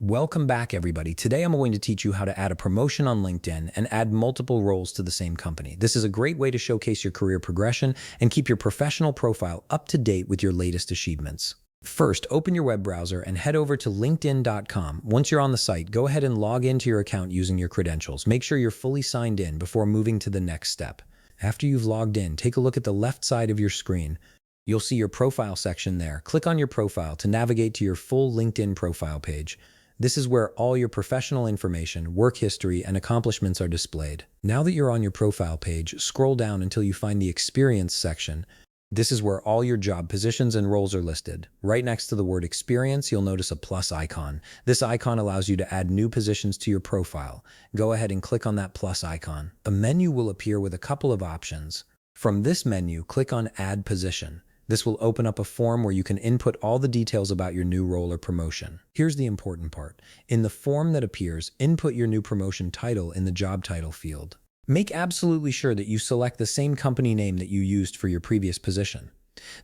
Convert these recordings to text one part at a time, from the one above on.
Welcome back, everybody. Today I'm going to teach you how to add a promotion on LinkedIn and add multiple roles to the same company. This is a great way to showcase your career progression and keep your professional profile up to date with your latest achievements. First, open your web browser and head over to linkedin.com. Once you're on the site, go ahead and log into your account using your credentials. Make sure you're fully signed in before moving to the next step. After you've logged in, take a look at the left side of your screen. You'll see your profile section there. Click on your profile to navigate to your full LinkedIn profile page. This is where all your professional information, work history, and accomplishments are displayed. Now that you're on your profile page, scroll down until you find the Experience section. This is where all your job positions and roles are listed. Right next to the word Experience, you'll notice a plus icon. This icon allows you to add new positions to your profile. Go ahead and click on that plus icon. A menu will appear with a couple of options. From this menu, click on Add Position. This will open up a form where you can input all the details about your new role or promotion. Here's the important part. In the form that appears, input your new promotion title in the job title field. Make absolutely sure that you select the same company name that you used for your previous position.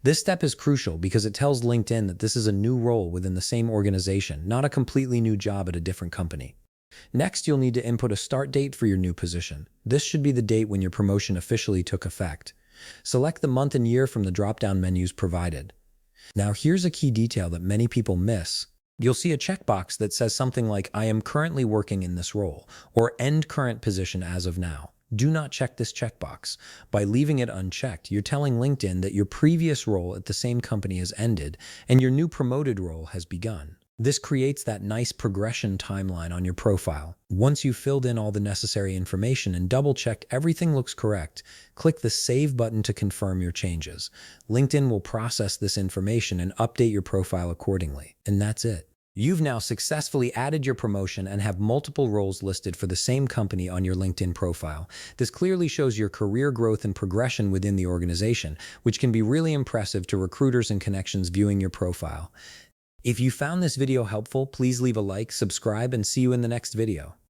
This step is crucial because it tells LinkedIn that this is a new role within the same organization, not a completely new job at a different company. Next, you'll need to input a start date for your new position. This should be the date when your promotion officially took effect. Select the month and year from the drop-down menus provided. Now here's a key detail that many people miss. You'll see a checkbox that says something like, "I am currently working in this role," or "End current position as of now." Do not check this checkbox. By leaving it unchecked, you're telling LinkedIn that your previous role at the same company has ended and your new promoted role has begun. This creates that nice progression timeline on your profile. Once you've filled in all the necessary information and double-checked everything looks correct, click the Save button to confirm your changes. LinkedIn will process this information and update your profile accordingly. And that's it. You've now successfully added your promotion and have multiple roles listed for the same company on your LinkedIn profile. This clearly shows your career growth and progression within the organization, which can be really impressive to recruiters and connections viewing your profile. If you found this video helpful, please leave a like, subscribe, and see you in the next video.